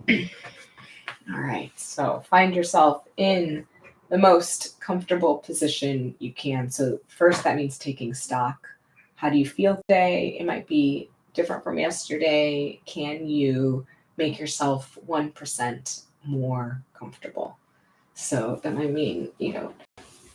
All right, so find yourself in the most comfortable position you can. So, first, that means taking stock. How do you feel today? It might be different from yesterday. Can you make yourself 1% more comfortable? So, that might mean,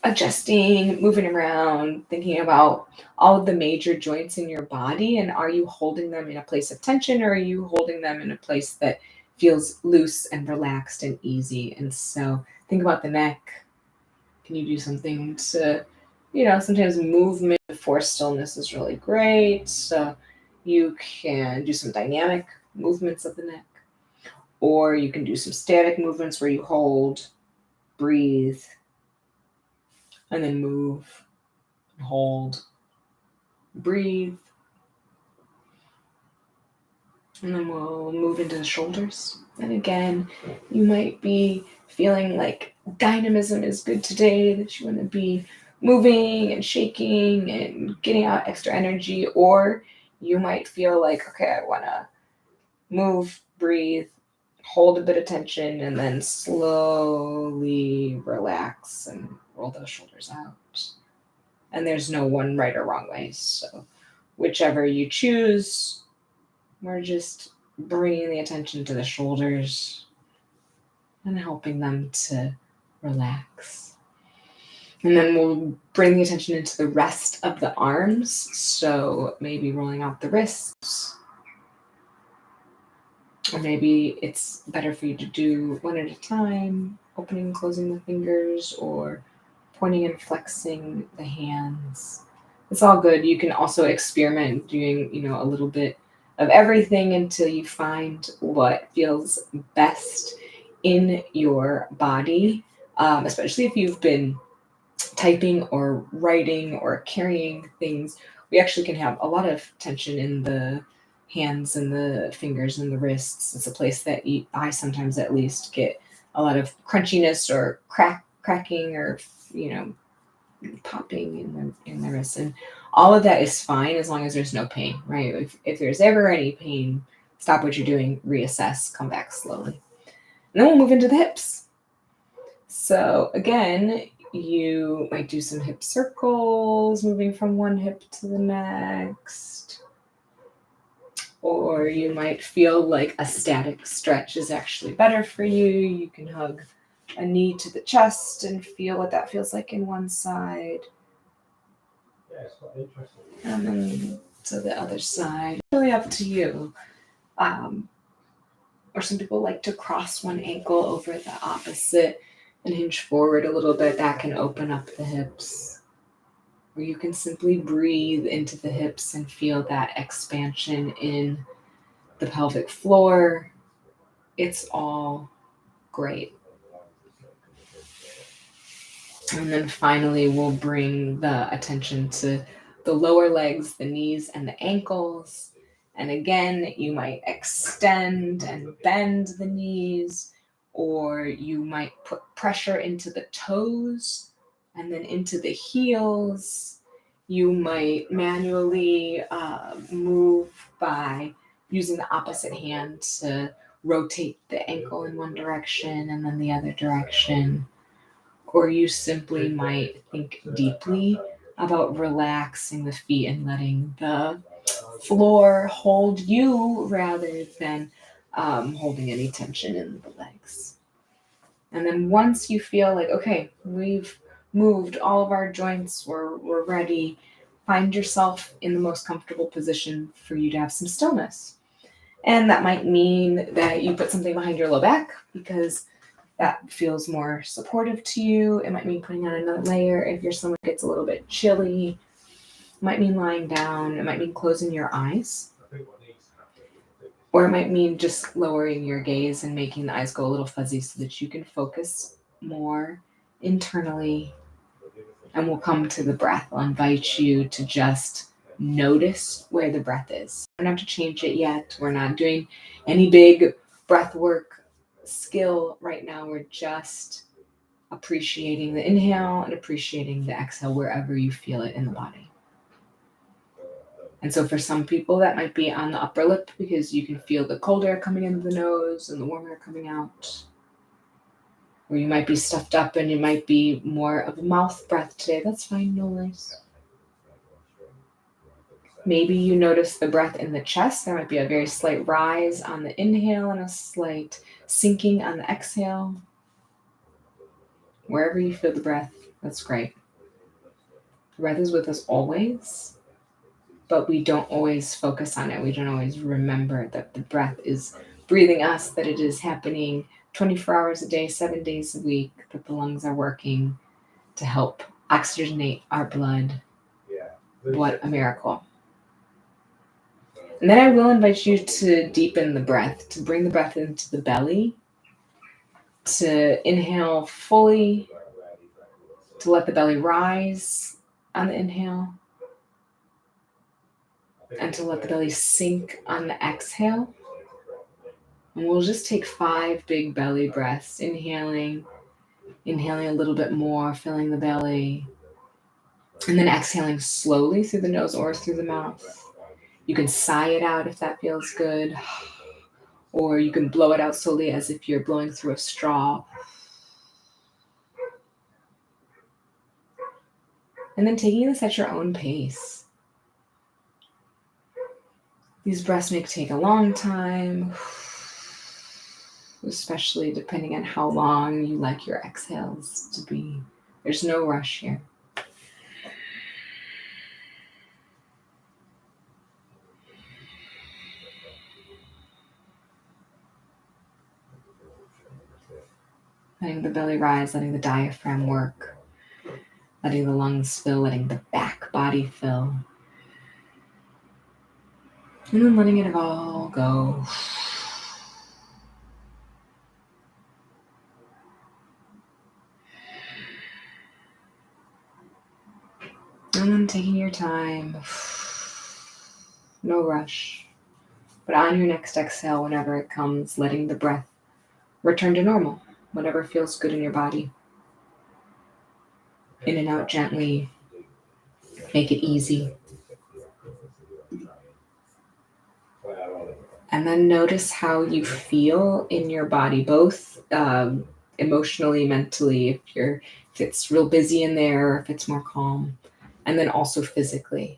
adjusting, moving around, thinking about all of the major joints in your body. And are you holding them in a place of tension, or are you holding them in a place that feels loose and relaxed and easy? And so think about the neck. Can you do something to, sometimes movement before stillness is really great. So you can do some dynamic movements of the neck, or you can do some static movements where you hold, breathe, and then move, hold, breathe. And then we'll move into the shoulders. And again, you might be feeling like dynamism is good today, that you want to be moving and shaking and getting out extra energy. Or you might feel like, okay, I want to move, breathe, hold a bit of tension, and then slowly relax and roll those shoulders out. And there's no one right or wrong way. So whichever you choose, we're just bringing the attention to the shoulders and helping them to relax. And then we'll bring the attention into the rest of the arms. So maybe rolling out the wrists. Or maybe it's better for you to do one at a time, opening and closing the fingers, or pointing and flexing the hands. It's all good. You can also experiment doing, a little bit of everything until you find what feels best in your body, especially if you've been typing or writing or carrying things. We actually can have a lot of tension in the hands and the fingers and the wrists. It's a place that I sometimes at least get a lot of crunchiness or cracking or popping in the wrists, and all of that is fine as long as there's no pain, right? If there's ever any pain, stop what you're doing, reassess, come back slowly. And then we'll move into the hips. So again, you might do some hip circles, moving from one hip to the next. Or you might feel like a static stretch is actually better for you. You can hug a knee to the chest and feel what that feels like in one side. Yeah, it's quite interesting. And then to the other side. Really up to you. Or some people like to cross one ankle over the opposite and hinge forward a little bit. That can open up the hips. Or you can simply breathe into the hips and feel that expansion in the pelvic floor. It's all great. And then finally, we'll bring the attention to the lower legs, the knees, and the ankles. And again, you might extend and bend the knees, or you might put pressure into the toes and then into the heels. You might manually move by using the opposite hand to rotate the ankle in one direction and then the other direction. Or you simply might think deeply about relaxing the feet and letting the floor hold you rather than holding any tension in the legs. And then once you feel like, okay, we've moved all of our joints, we're ready, find yourself in the most comfortable position for you to have some stillness. And that might mean that you put something behind your low back because that feels more supportive to you. It might mean putting on another layer if your stomach gets a little bit chilly. It might mean lying down. It might mean closing your eyes. Or it might mean just lowering your gaze and making the eyes go a little fuzzy so that you can focus more internally. And we'll come to the breath. I'll invite you to just notice where the breath is. We don't have to change it yet. We're not doing any big breath work skill right now. We're just appreciating the inhale and appreciating the exhale wherever you feel it in the body. And so for some people, that might be on the upper lip because you can feel the cold air coming into the nose and the warm air coming out. Or you might be stuffed up and you might be more of a mouth breath today. That's fine, no worries. Maybe you notice the breath in the chest. There might be a very slight rise on the inhale and a slight sinking on the exhale. Wherever you feel the breath, that's great. The breath is with us always, but we don't always focus on it. We don't always remember that the breath is breathing us, that it is happening 24 hours a day, 7 days a week, that the lungs are working to help oxygenate our blood. What a miracle. And then I will invite you to deepen the breath, to bring the breath into the belly, to inhale fully, to let the belly rise on the inhale, and to let the belly sink on the exhale. And we'll just take 5 big belly breaths, inhaling a little bit more, filling the belly, and then exhaling slowly through the nose or through the mouth. You can sigh it out if that feels good, or you can blow it out slowly as if you're blowing through a straw. And then taking this at your own pace. These breaths may take a long time, especially depending on how long you like your exhales to be. There's no rush here. Letting the belly rise, letting the diaphragm work, letting the lungs fill, letting the back body fill. And then letting it all go. And then taking your time. No rush. But on your next exhale, whenever it comes, letting the breath return to normal. Whatever feels good in your body. In and out gently. Make it easy. And then notice how you feel in your body, both emotionally, mentally, if it's real busy in there, or if it's more calm. And then also physically.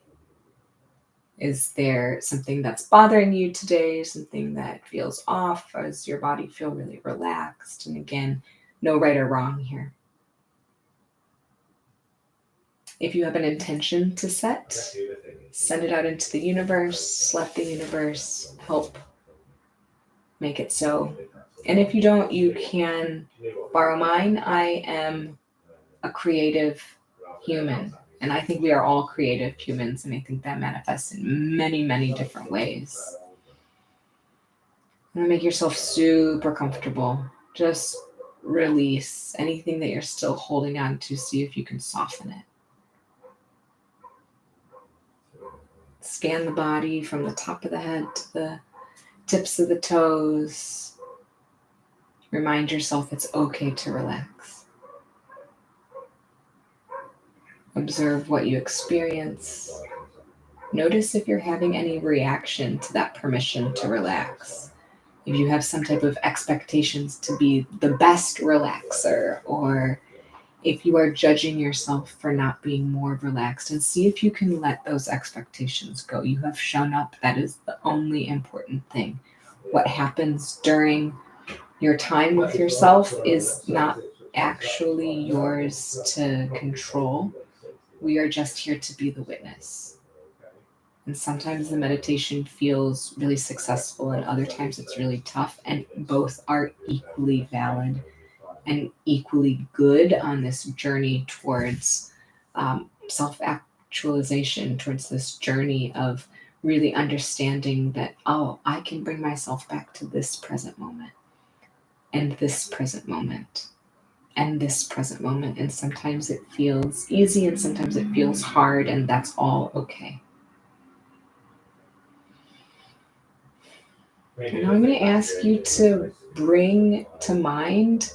Is there something that's bothering you today? Something that feels off? Or does your body feel really relaxed? And again, no right or wrong here. If you have an intention to set, send it out into the universe. Let the universe help make it so. And if you don't, you can borrow mine. I am a creative human. And I think we are all creative humans. And I think that manifests in many, many different ways. And make yourself super comfortable. Just release anything that you're still holding on to. See if you can soften it. Scan the body from the top of the head to the tips of the toes. Remind yourself it's okay to relax. Observe what you experience. Notice if you're having any reaction to that permission to relax. If you have some type of expectations to be the best relaxer, or if you are judging yourself for not being more relaxed, and see if you can let those expectations go. You have shown up. That is the only important thing. What happens during your time with yourself is not actually yours to control. We are just here to be the witness. And sometimes the meditation feels really successful and other times it's really tough, and both are equally valid and equally good on this journey towards self-actualization, towards this journey of really understanding that, oh, I can bring myself back to this present moment and this present moment and this present moment. And sometimes it feels easy and sometimes it feels hard, and that's all okay. And I'm going to ask you to bring to mind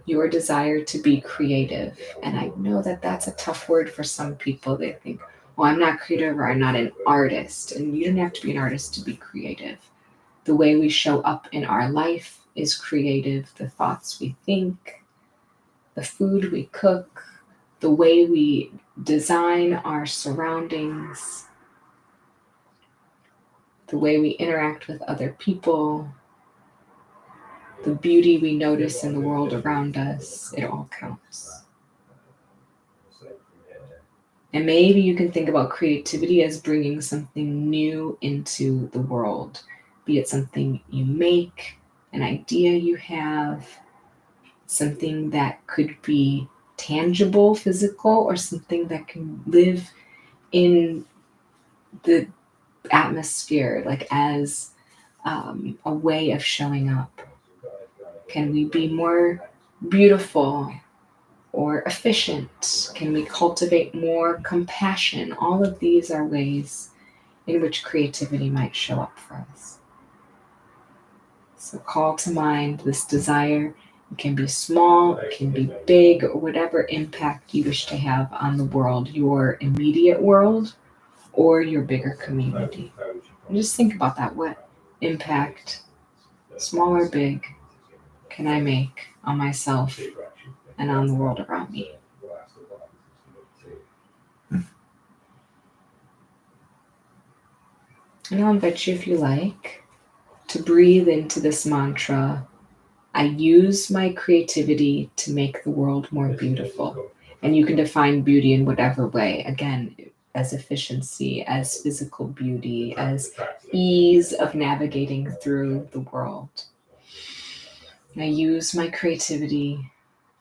your desire to be creative. And I know that that's a tough word for some people. They think, well, I'm not creative or I'm not an artist. And you don't have to be an artist to be creative. The way we show up in our life is creative. The thoughts we think, the food we cook, the way we design our surroundings, the way we interact with other people, the beauty we notice in the world around us, it all counts. And maybe you can think about creativity as bringing something new into the world, be it something you make, an idea you have, something that could be tangible, physical, or something that can live in the atmosphere, like as a way of showing up. Can we be more beautiful or efficient? Can we cultivate more compassion? All of these are ways in which creativity might show up for us. So call to mind this desire. It can be small, it can be big, or whatever impact you wish to have on the world, your immediate world or your bigger community. And just think about that. What impact, small or big, can I make on myself and on the world around me? And I'll invite you, if you like, to breathe into this mantra. I use my creativity to make the world more beautiful. And you can define beauty in whatever way. Again, as efficiency, as physical beauty, as ease of navigating through the world. And I use my creativity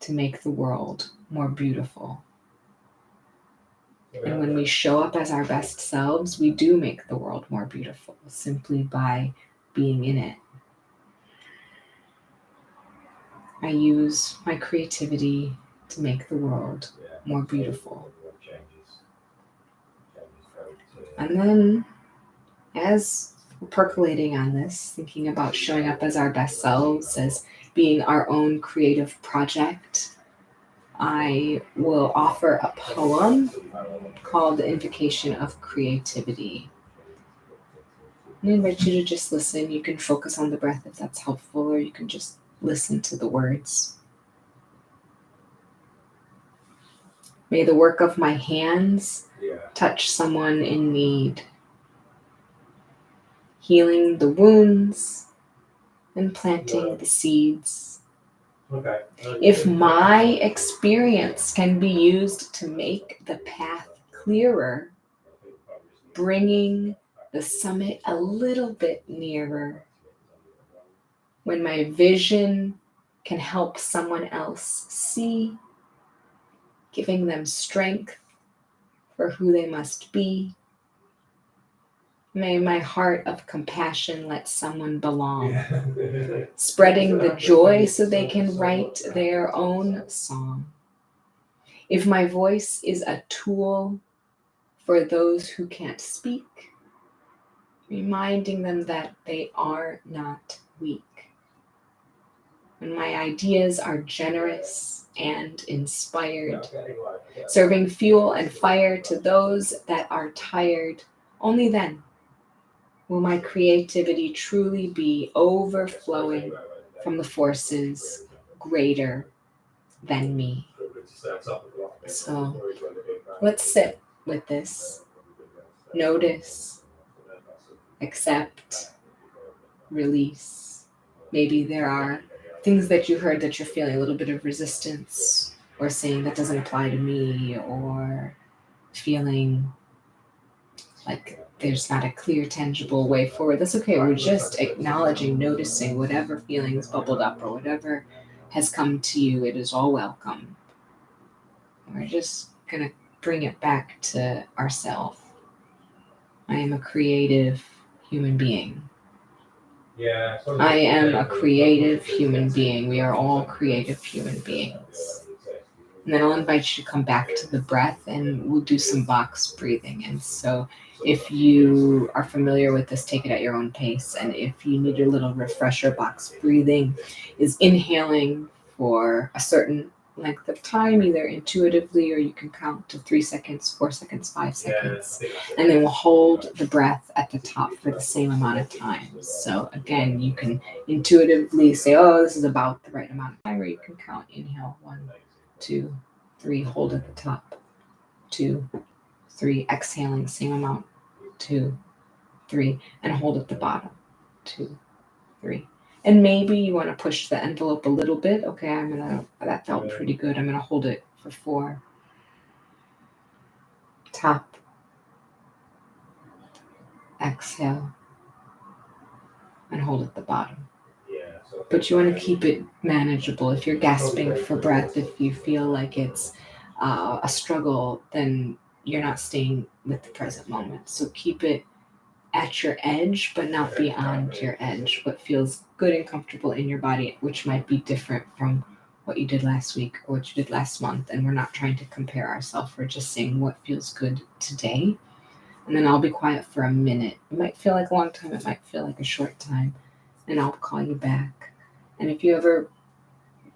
to make the world more beautiful. And when we show up as our best selves, we do make the world more beautiful simply by being in it. I use my creativity to make the world more beautiful. And then, as we're percolating on this, thinking about showing up as our best selves, as being our own creative project, I will offer a poem called The Invocation of Creativity. I invite you to just listen. You can focus on the breath if that's helpful, or you can just listen to the words. May the work of my hands touch someone in need, healing the wounds and planting the seeds. If my experience can be used to make the path clearer, bringing the summit a little bit nearer, when my vision can help someone else see, giving them strength for who they must be, may my heart of compassion let someone belong, spreading the joy so they can write their own song. If my voice is a tool for those who can't speak, reminding them that they are not weak. When my ideas are generous and inspired, serving fuel and fire to those that are tired, only then will my creativity truly be overflowing from the forces greater than me. So let's sit with this. Notice, accept, release. Maybe there are things that you heard that you're feeling a little bit of resistance, or saying that doesn't apply to me, or feeling like there's not a clear, tangible way forward. That's okay. We're just acknowledging, noticing whatever feelings bubbled up or whatever has come to you. It is all welcome. We're just going to bring it back to ourselves. I am a creative human being. I am a creative human being. We are all creative human beings. And then I'll invite you to come back to the breath, and we'll do some box breathing. And so if you are familiar with this, take it at your own pace. And if you need a little refresher, box breathing is inhaling for a certain length of time, either intuitively or you can count to 3 seconds, 4 seconds, 5 seconds. And then we'll hold the breath at the top for the same amount of time. So again, you can intuitively say, oh, this is about the right amount of time, or you can count, inhale, 1, 2, 3, hold at the top, 2, 3, exhaling, same amount, 2, 3, and hold at the bottom, 2, 3. And maybe you want to push the envelope a little bit. Okay, that felt pretty good. I'm gonna hold it for 4. Top, exhale, and hold at the bottom. But you want to keep it manageable. If you're gasping for breath, if you feel like it's a struggle, then you're not staying with the present moment. So keep it at your edge, but not beyond your edge. What feels good and comfortable in your body, which might be different from what you did last week or what you did last month. And we're not trying to compare ourselves. We're just saying what feels good today. And then I'll be quiet for a minute. It might feel like a long time. It might feel like a short time. And I'll call you back. And if you ever,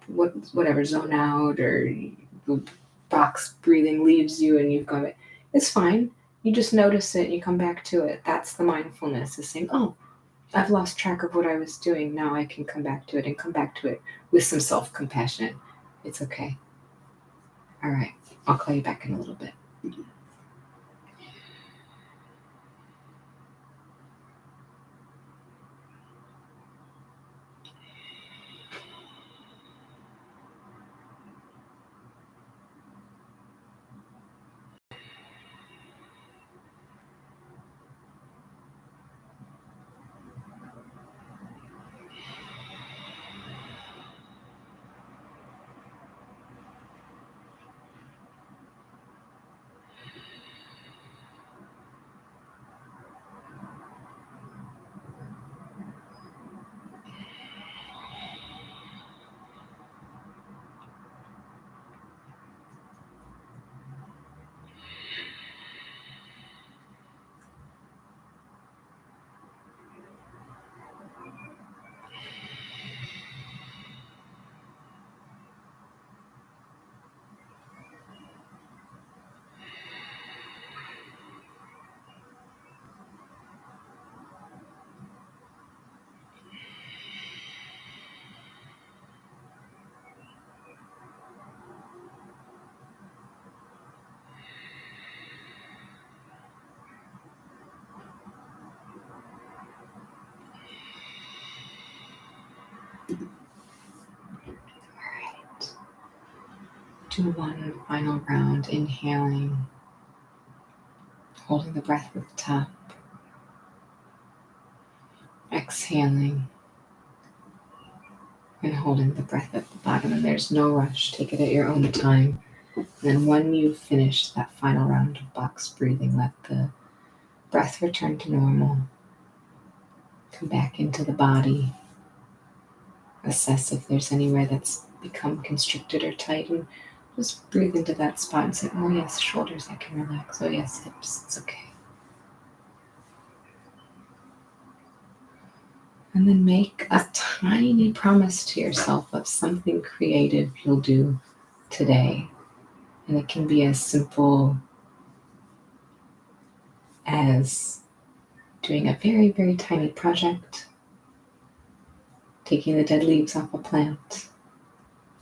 whatever, zone out or the box breathing leaves you and you've got it, it's fine. You just notice it and you come back to it. That's the mindfulness, is saying, oh, I've lost track of what I was doing. Now I can come back to it and come back to it with some self-compassion. It's okay. All right. I'll call you back in a little bit. Do one final round, inhaling, holding the breath at the top, exhaling, and holding the breath at the bottom. And there's no rush. Take it at your own time. And then when you finish that final round of box breathing, let the breath return to normal. Come back into the body. Assess if there's anywhere that's become constricted or tight, and just breathe into that spot and say, oh yes, shoulders, I can relax. Oh yes, hips, it's okay. And then make a tiny promise to yourself of something creative you'll do today. And it can be as simple as doing a very, very tiny project, taking the dead leaves off a plant,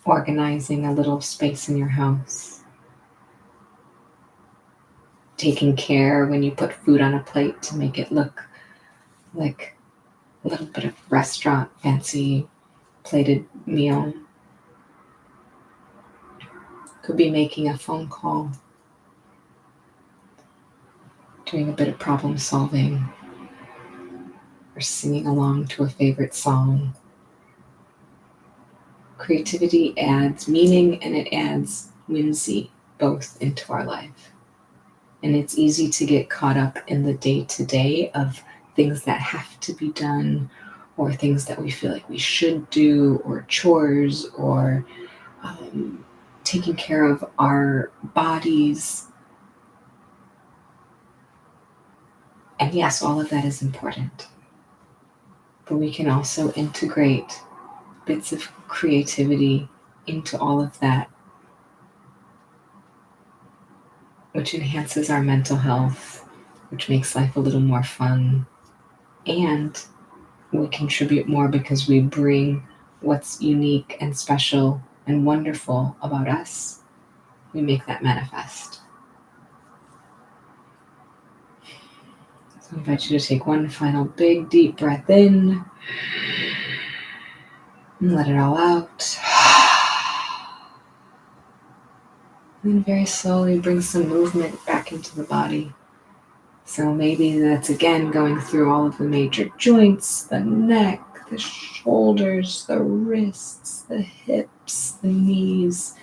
organizing a little space in your house, taking care when you put food on a plate to make it look like a little bit of restaurant, fancy plated meal. Could be making a phone call, doing a bit of problem solving, or singing along to a favorite song. Creativity adds meaning and it adds whimsy both into our life. And it's easy to get caught up in the day-to-day of things that have to be done, or things that we feel like we should do, or chores, or taking care of our bodies. And yes, all of that is important. But we can also integrate bits of creativity into all of that which enhances our mental health, which makes life a little more fun. And we contribute more because we bring what's unique and special and wonderful about us. We make that manifest. So I invite you to take one final big, deep breath in and let it all out. And then very slowly bring some movement back into the body. So maybe that's again going through all of the major joints, the neck, the shoulders, the wrists, the hips, the knees,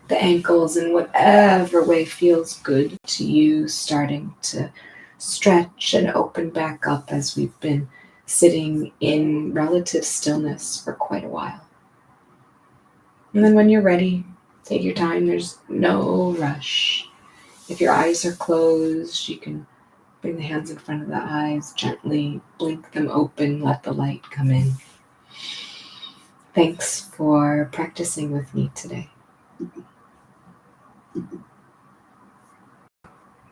the ankles, in whatever way feels good to you, starting to stretch and open back up as we've been sitting in relative stillness for quite a while. And then when you're ready, take your time. There's no rush. If your eyes are closed, you can bring the hands in front of the eyes, gently blink them open, let the light come in. Thanks for practicing with me today.